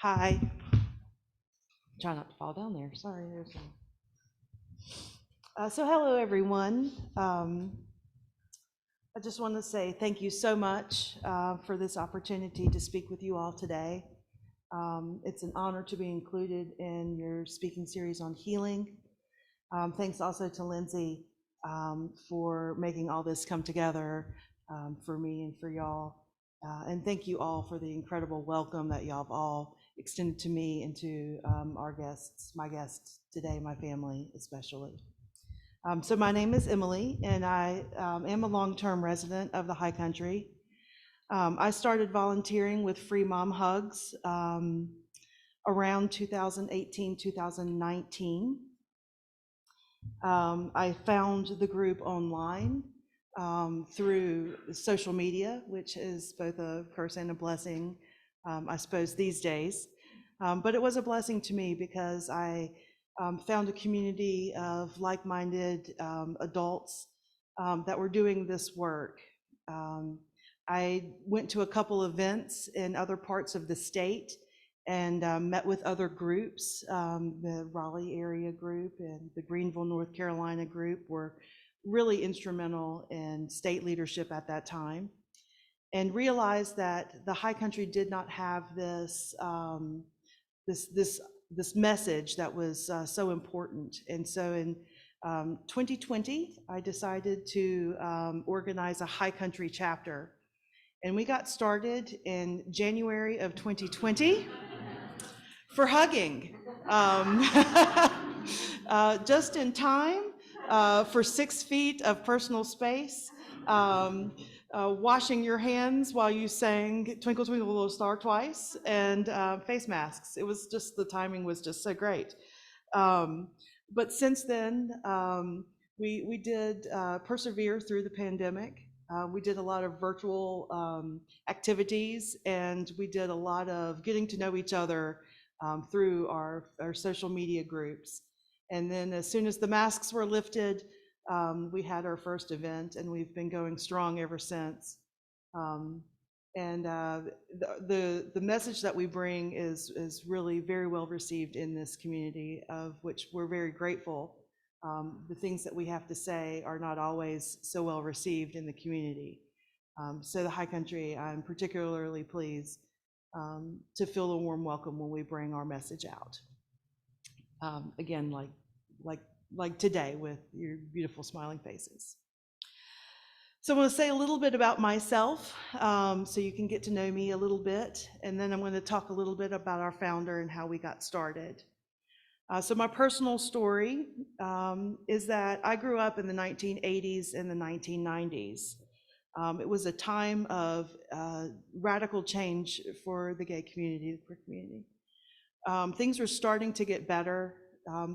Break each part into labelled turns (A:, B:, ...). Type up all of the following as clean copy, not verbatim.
A: Hi. Try not to fall down there. Sorry, there's so hello everyone. I just want to say thank you so much for this opportunity to speak with you all today. It's an honor to be included in your speaking series on healing. Thanks also to Lindsay for making all this come together for me and for y'all. And thank you all for the incredible welcome that y'all have all extended to me and to our guests, my guests today, my family especially. So my name is Emily, and I am a long-term resident of the High Country. I started volunteering with Free Mom Hugs around 2018, 2019. I found the group online through social media, which is both a curse and a blessing, I suppose, these days. But it was a blessing to me because I found a community of like-minded adults that were doing this work. I went to a couple events in other parts of the state and met with other groups. The Raleigh area group and the Greenville, North Carolina group were really instrumental in state leadership at that time, and realized that the High Country did not have this this message that was so important. And so in 2020, I decided to organize a High Country chapter. And we got started in January of 2020 for hugging. Just in time for 6 feet of personal space, washing your hands while you sang Twinkle Twinkle Little Star twice, and face masks. It was just, the timing was just so great. But since then, we did persevere through the pandemic. We did a lot of virtual activities, and we did a lot of getting to know each other through our social media groups. And then as soon as the masks were lifted, we had our first event, and we've been going strong ever since. And the message that we bring is really very well received in this community, of which we're very grateful. The things that we have to say are not always so well received in the community. So the High Country, I'm particularly pleased to feel a warm welcome when we bring our message out. Again, like today with your beautiful smiling faces. So I'm going to say a little bit about myself so you can get to know me a little bit, and then I'm going to talk a little bit about our founder and how we got started. So my personal story is that I grew up in the 1980s and the 1990s. It was a time of radical change for the gay community, the queer community. Things were starting to get better.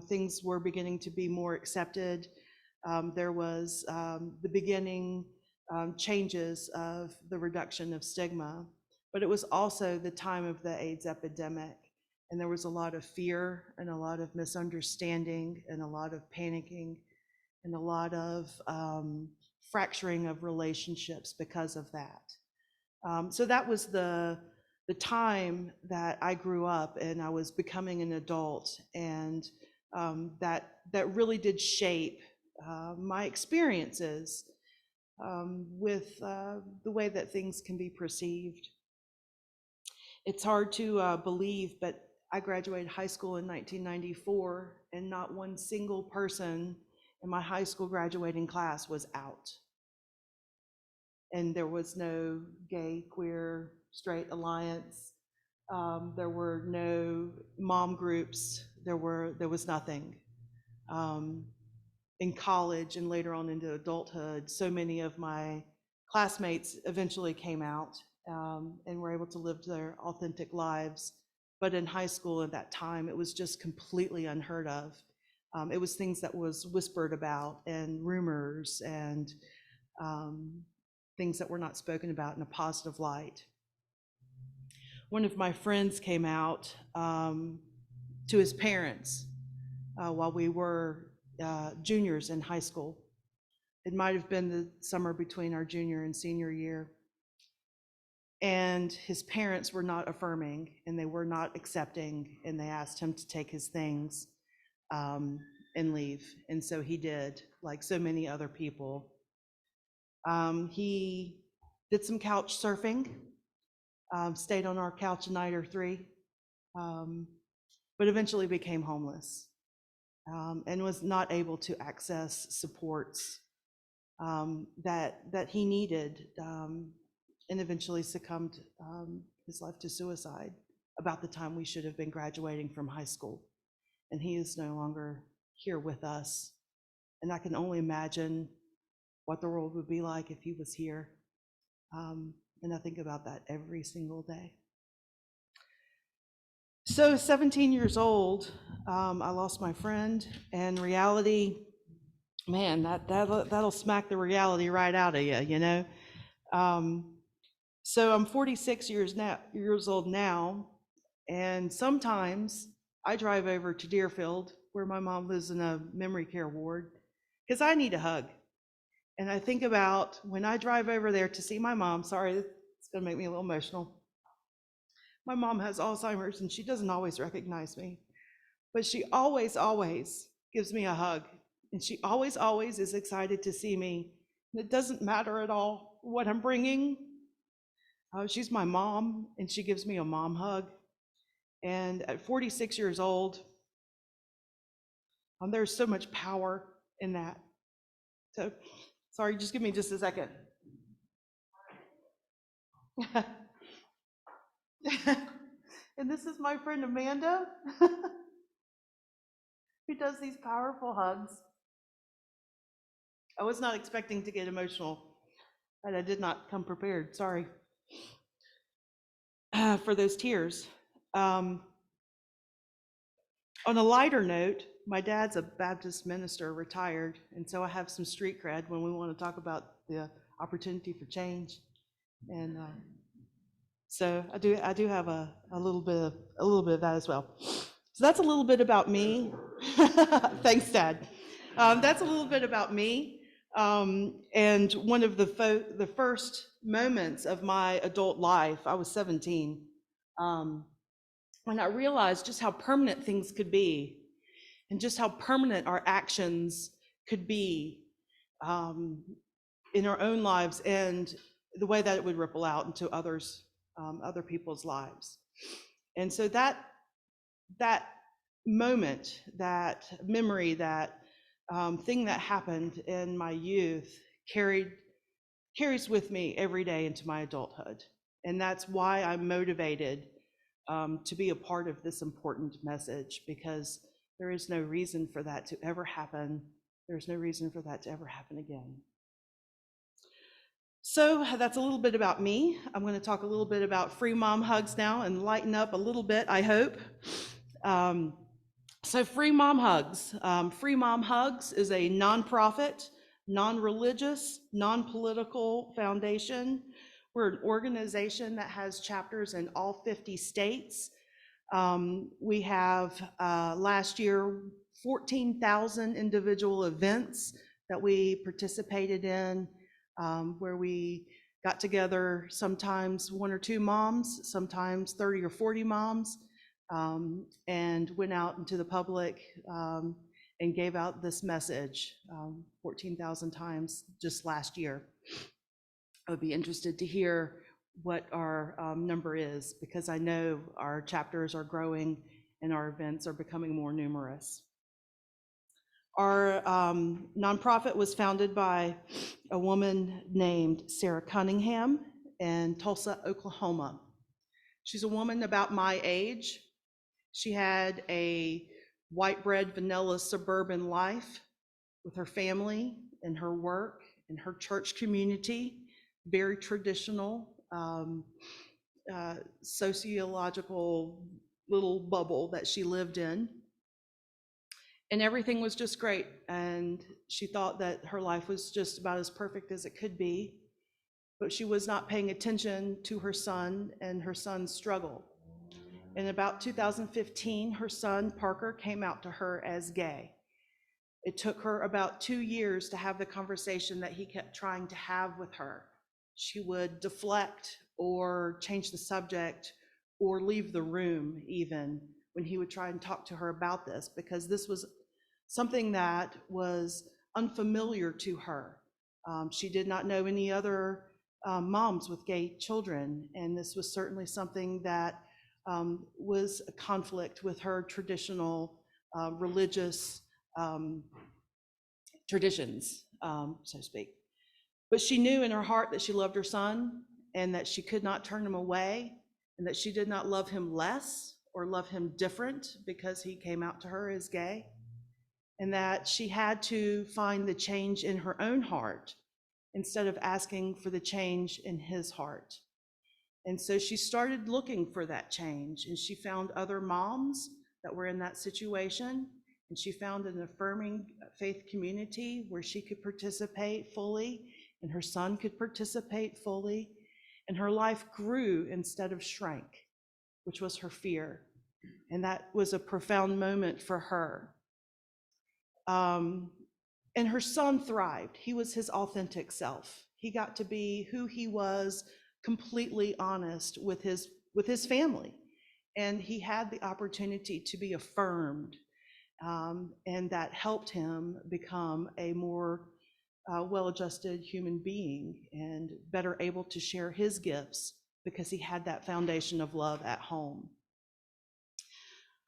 A: Things were beginning to be more accepted. There was the beginning changes of the reduction of stigma, but it was also the time of the AIDS epidemic. And there was a lot of fear and a lot of misunderstanding and a lot of panicking and a lot of fracturing of relationships because of that. So that was the time that I grew up, and I was becoming an adult, and that really did shape my experiences with the way that things can be perceived. It's hard to believe, but I graduated high school in 1994, and not one single person in my high school graduating class was out. And there was no gay, queer, straight alliance. There were no mom groups. There was nothing. In college and later on into adulthood, so many of my classmates eventually came out and were able to live their authentic lives. But in high school at that time, it was just completely unheard of. It was things that was whispered about, and rumors, and things that were not spoken about in a positive light. One of my friends came out to his parents while we were juniors in high school. It might have been the summer between our junior and senior year. And his parents were not affirming, and they were not accepting, and they asked him to take his things and leave. And so he did, like so many other people. He did some couch surfing, stayed on our couch a night or three, but eventually became homeless, and was not able to access supports that he needed, and eventually succumbed his life to suicide about the time we should have been graduating from high school. And he is no longer here with us. And I can only imagine what the world would be like if he was here. And I think about that every single day. So 17 years old, I lost my friend, and reality, man, that'll smack the reality right out of you, you know? So I'm 46 years old now, and sometimes I drive over to Deerfield, where my mom lives in a memory care ward, because I need a hug. And I think about when I drive over there to see my mom, sorry, it's gonna make me a little emotional. My mom has Alzheimer's and she doesn't always recognize me, but she always gives me a hug. And she always is excited to see me. And it doesn't matter at all what I'm bringing. She's my mom, and she gives me a mom hug. And at 46 years old, there's so much power in that. So, sorry, just give me just a second. And this is my friend Amanda, who does these powerful hugs. I was not expecting to get emotional, and I did not come prepared, sorry for those tears. On a lighter note, my dad's a Baptist minister, retired, and so I have some street cred when we want to talk about the opportunity for change. And so I do have a little bit of that as well. So that's a little bit about me. Thanks, Dad. That's a little bit about me. And one of the first moments of my adult life, I was 17, when I realized just how permanent things could be, and just how permanent our actions could be in our own lives, and the way that it would ripple out into other people's lives. And so that moment, that memory, that thing that happened in my youth carries with me every day into my adulthood. And that's why I'm motivated to be a part of this important message, because there is no reason for that to ever happen. There's no reason for that to ever happen again. So that's a little bit about me. I'm going to talk a little bit about free mom hugs now and lighten up a little bit, I hope. So Free Mom Hugs. Free Mom Hugs is a nonprofit, non-religious, non-political foundation. We're an organization that has chapters in all 50 states. We have last year 14,000 individual events that we participated in, where we got together, sometimes 1 or 2 moms, sometimes 30 or 40 moms, and went out into the public and gave out this message 14,000 times just last year. I would be interested to hear what our number is, because I know our chapters are growing and our events are becoming more numerous. Our nonprofit was founded by a woman named Sarah Cunningham in Tulsa, Oklahoma. She's a woman about my age. She had a white bread, vanilla suburban life with her family and her work and her church community, very traditional, sociological little bubble that she lived in. And everything was just great. And she thought that her life was just about as perfect as it could be, but she was not paying attention to her son and her son's struggle. In about 2015, her son, Parker, came out to her as gay. It took her about 2 years to have the conversation that he kept trying to have with her. She would deflect or change the subject or leave the room even when he would try and talk to her about this, because this was something that was unfamiliar to her. She did not know any other moms with gay children, and this was certainly something that was a conflict with her traditional religious traditions, so to speak. But she knew in her heart that she loved her son and that she could not turn him away, and that she did not love him less or love him different because he came out to her as gay, and that she had to find the change in her own heart instead of asking for the change in his heart. And so she started looking for that change, and she found other moms that were in that situation, and she found an affirming faith community where she could participate fully and her son could participate fully, and her life grew instead of shrank, which was her fear. And that was a profound moment for her. And her son thrived. He was his authentic self. He got to be who he was, completely honest with his family. And he had the opportunity to be affirmed. And that helped him become a more well-adjusted human being and better able to share his gifts because he had that foundation of love at home.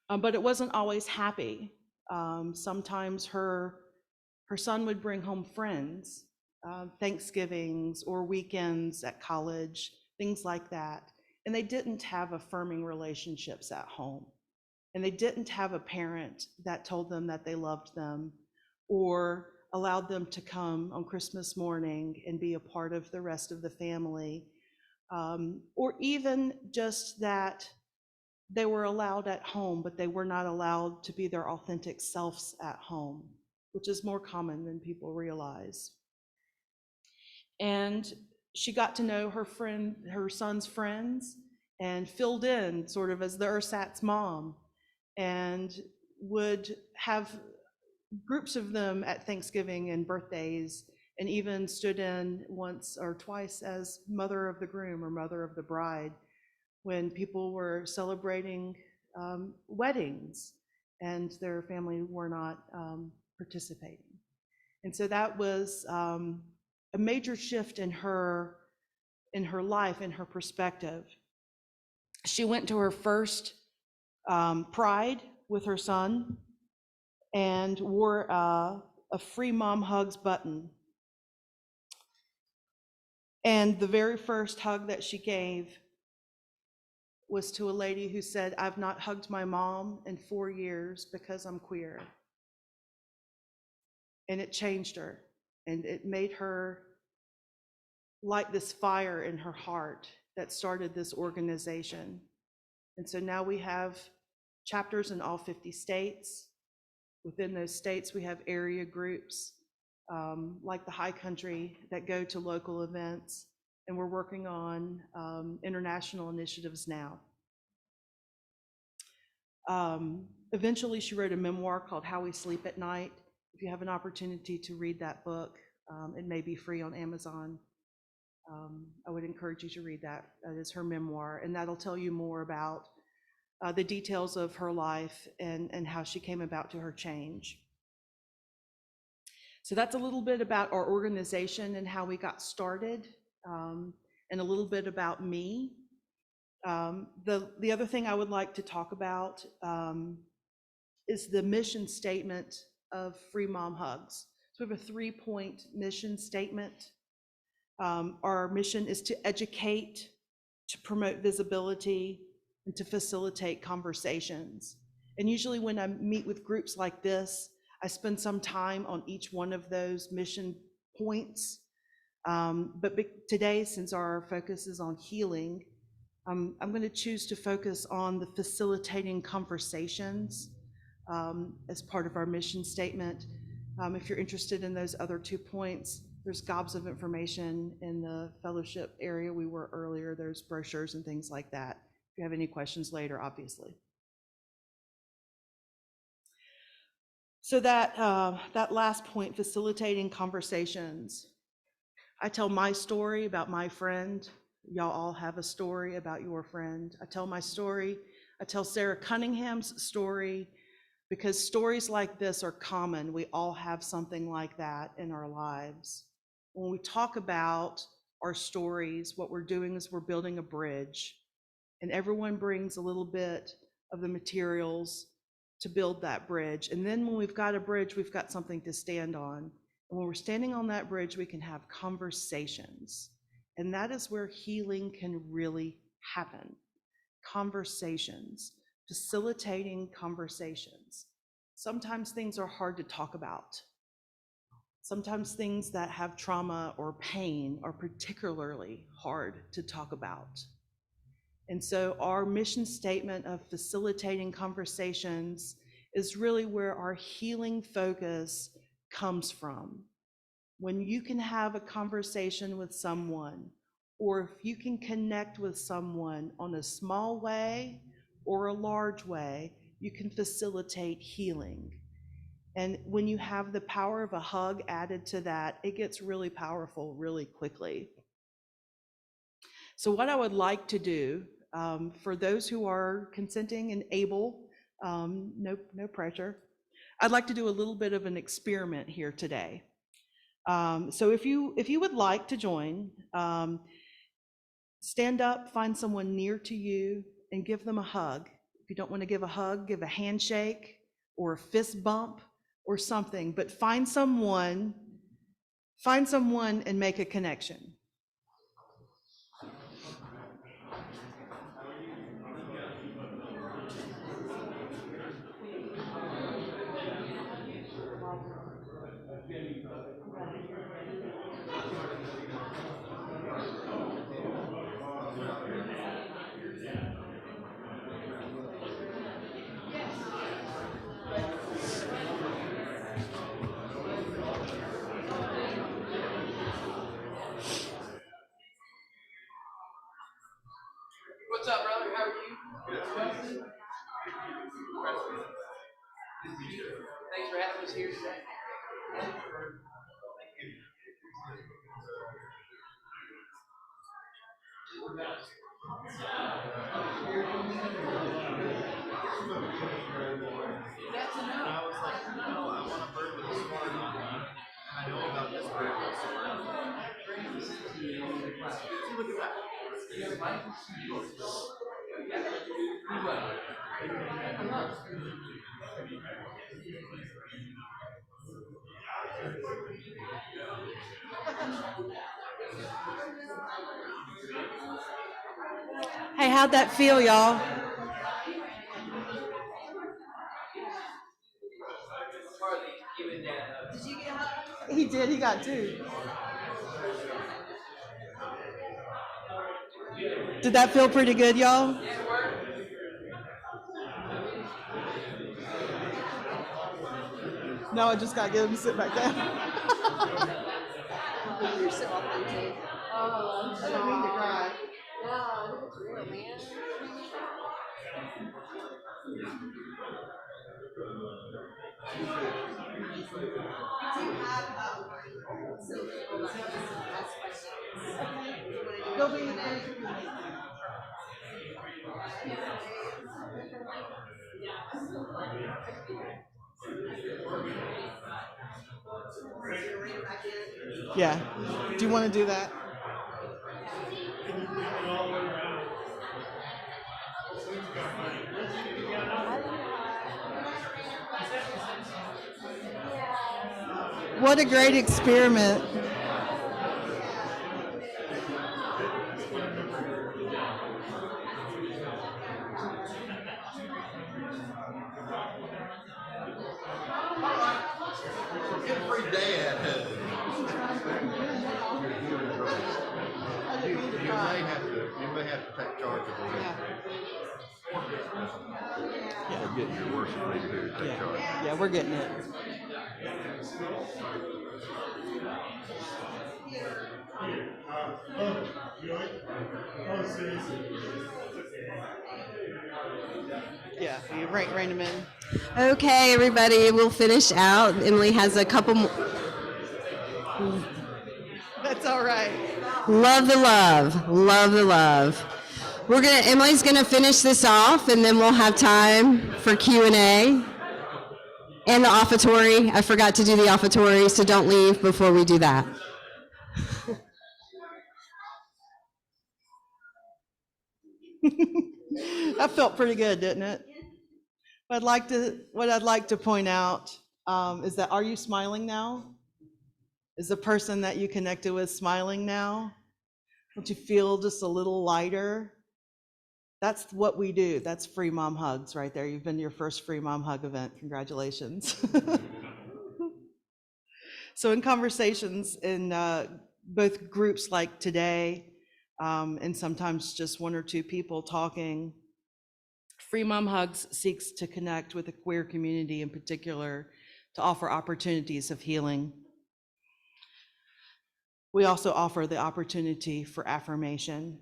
A: But it wasn't always happy. Sometimes her son would bring home friends, Thanksgivings or weekends at college, things like that. And they didn't have affirming relationships at home. And they didn't have a parent that told them that they loved them or allowed them to come on Christmas morning and be a part of the rest of the family. Or even just that they were allowed at home, but they were not allowed to be their authentic selves at home, which is more common than people realize. And she got to know her son's friends, and filled in sort of as the ersatz mom, and would have groups of them at Thanksgiving and birthdays, and even stood in once or twice as mother of the groom or mother of the bride when people were celebrating weddings and their family were not participating. And so that was a major shift in her life, in her perspective. She went to her first Pride with her son and wore a Free Mom Hugs button. And the very first hug that she gave was to a lady who said, "I've not hugged my mom in 4 years because I'm queer." And it changed her, and it made her light this fire in her heart that started this organization. And so now we have chapters in all 50 states. Within those states, we have area groups like the High Country that go to local events, and we're working on international initiatives now. Eventually, she wrote a memoir called How We Sleep at Night. If you have an opportunity to read that book, it may be free on Amazon. I would encourage you to read that. That is her memoir, and that'll tell you more about the details of her life and how she came about to her change. So that's a little bit about our organization and how we got started, and a little bit about me. The other thing I would like to talk about is the mission statement of Free Mom Hugs. So we have a 3-point mission statement. Our mission is to educate, to promote visibility, and to facilitate conversations. And usually when I meet with groups like this, I spend some time on each one of those mission points. But today, since our focus is on healing, I'm going to choose to focus on the facilitating conversations as part of our mission statement. If you're interested in those other 2 points, there's gobs of information in the fellowship area we were earlier. There's brochures and things like that. If you have any questions later, obviously. So that last point, facilitating conversations. I tell my story about my friend Y'all all have a story about your friend. I tell my story. I tell Sarah Cunningham's story because stories like this are common. We all have something like that in our lives. When we talk about our stories, what we're doing is we're building a bridge, and everyone brings a little bit of the materials to build that bridge. And then when we've got a bridge, we've got something to stand on. And when we're standing on that bridge, we can have conversations. And that is where healing can really happen. Conversations, facilitating conversations. Sometimes things are hard to talk about. Sometimes things that have trauma or pain are particularly hard to talk about. And so our mission statement of facilitating conversations is really where our healing focus comes from. When you can have a conversation with someone, or if you can connect with someone on a small way or a large way, you can facilitate healing. And when you have the power of a hug added to that, it gets really powerful really quickly. So what I would like to do, for those who are consenting and able, no pressure, I'd like to do a little bit of an experiment here today. So if you would like to join, stand up, find someone near to you, and give them a hug. If you don't want to give a hug, give a handshake or a fist bump or something, but find someone and make a connection. What's up, brother? How are you? Thanks for having us here today. That's enough. I was like, I want a bird with a sword on it. I know about this bird with a sword. See, look at that. You have a bite? Hey, how'd that feel, y'all? Did you get a hug? He did, he got two. Did that feel pretty good, y'all? No, I just got to get him to sit back down. You're so authentic. Oh, I didn't mean to cry. No, it's real, man. Go be Yeah. Do you want to do that? What a great experiment.
B: Every dad has. You may have to take charge of it.
A: Yeah.
B: Or get your worst thing to take charge.
A: Yeah, we're getting it. Yeah, you rein them in.
C: Okay, everybody, we'll finish out. Emily has a couple more.
A: That's all right.
C: Love the love. Love the love. Emily's gonna finish this off, and then we'll have time for Q&A. And the offertory. I forgot to do the offertory, so don't leave before we do that.
A: That felt pretty good, didn't it? What I'd like to point out is that, are you smiling now? Is the person that you connected with smiling now? Don't you feel just a little lighter? That's what we do. That's free mom hugs right there. You've been to your first free mom hug event. Congratulations. So in conversations in both groups like today, and sometimes just one or two people talking, Free Mom Hugs seeks to connect with the queer community in particular to offer opportunities of healing. We also offer the opportunity for affirmation.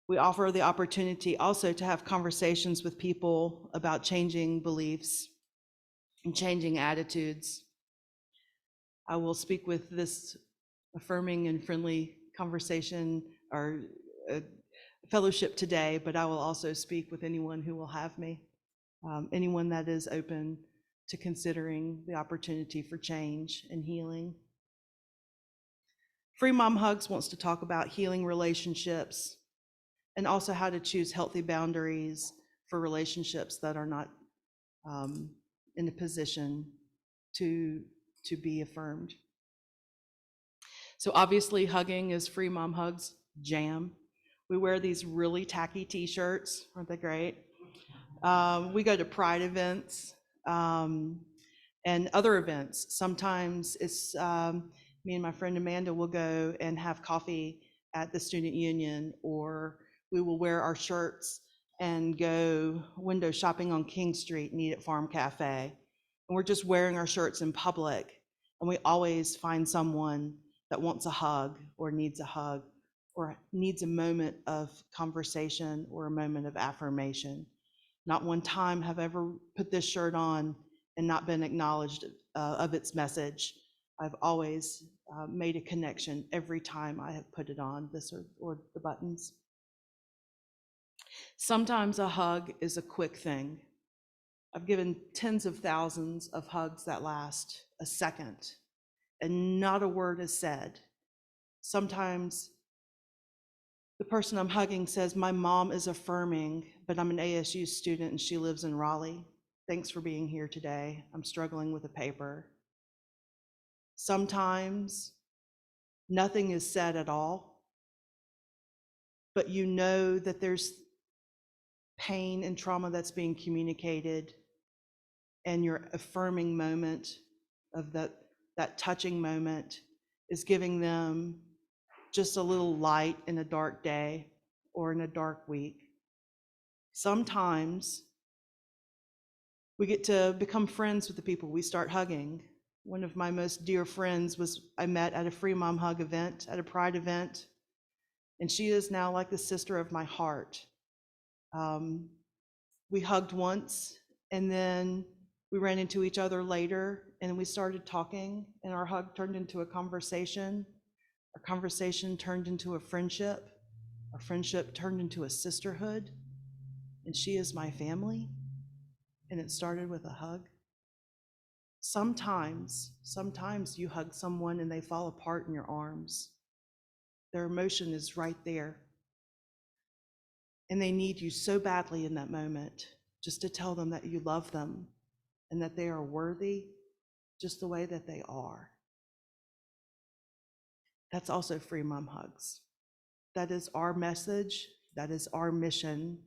A: We offer the opportunity also to have conversations with people about changing beliefs and changing attitudes. I will speak with this affirming and friendly conversation or fellowship today, but I will also speak with anyone who will have me, anyone that is open to considering the opportunity for change and healing. Free Mom Hugs wants to talk about healing relationships and also how to choose healthy boundaries for relationships that are not in a position to be affirmed. So obviously hugging is Free Mom Hugs jam. We wear these really tacky t-shirts, aren't they great? We go to pride events and other events. Sometimes it's me and my friend Amanda will go and have coffee at the student union, or we will wear our shirts and go window shopping on King Street and eat at Farm Cafe. And we're just wearing our shirts in public, and we always find someone that wants a hug or needs a hug or needs a moment of conversation or a moment of affirmation. Not one time have I ever put this shirt on and not been acknowledged of its message. I've always made a connection every time I have put it on, this or the buttons. Sometimes a hug is a quick thing. I've given tens of thousands of hugs that last a second, and not a word is said. Sometimes the person I'm hugging says, my mom is affirming, but I'm an ASU student and she lives in Raleigh. Thanks for being here today. I'm struggling with a paper. Sometimes nothing is said at all, but you know that there's pain and trauma that's being communicated, and your affirming moment of that touching moment is giving them just a little light in a dark day or in a dark week. Sometimes we get to become friends with the people we start hugging. One of my most dear friends I met at a Free Mom Hug event, at a Pride event, and she is now like the sister of my heart. We hugged once, and then we ran into each other later, and we started talking, and our hug turned into a conversation. Our conversation turned into a friendship. Our friendship turned into a sisterhood, and she is my family, and it started with a hug. Sometimes you hug someone and they fall apart in your arms. Their emotion is right there, and they need you so badly in that moment just to tell them that you love them and that they are worthy just the way that they are. That's also Free Mom Hugs. That is our message. That is our mission.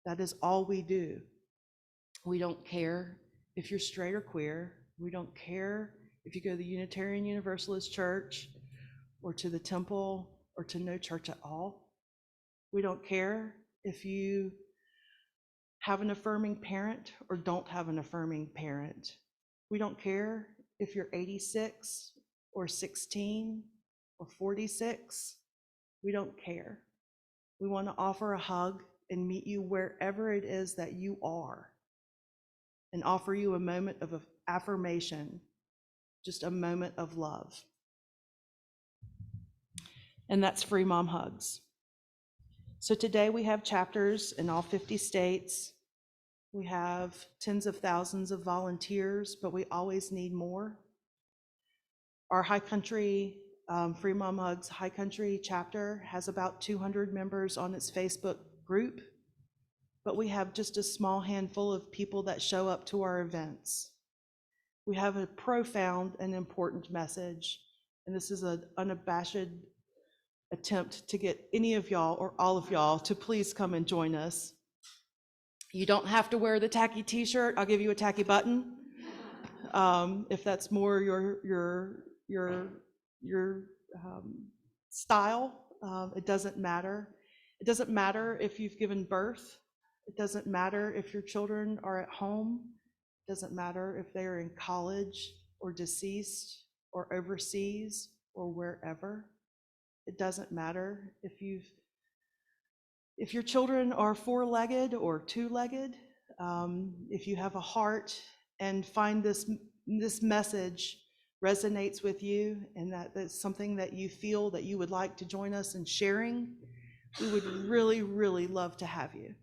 A: That is all we do. We don't care if you're straight or queer. We don't care if you go to the Unitarian Universalist Church or to the temple or to no church at all. We don't care if you have an affirming parent or don't have an affirming parent. We don't care if you're 86 or 16 or 46. We don't care. We want to offer a hug and meet you wherever it is that you are, and offer you a moment of affirmation, just a moment of love. and that's Free Mom Hugs. So today we have chapters in all 50 states. We have tens of thousands of volunteers, but we always need more. Our High Country, Free Mom Hugs High Country chapter has about 200 members on its Facebook group, but we have just a small handful of people that show up to our events. We have a profound and important message, and this is an unabashed attempt to get any of y'all or all of y'all to please come and join us. You don't have to wear the tacky t-shirt. I'll give you a tacky button. If that's more your style, it doesn't matter. It doesn't matter if you've given birth. It doesn't matter if your children are at home. It doesn't matter if they're in college or deceased or overseas or wherever. It doesn't matter if your children are four-legged or two-legged. If you have a heart and find this message resonates with you, and that's something that you feel that you would like to join us in sharing, we would really, really love to have you.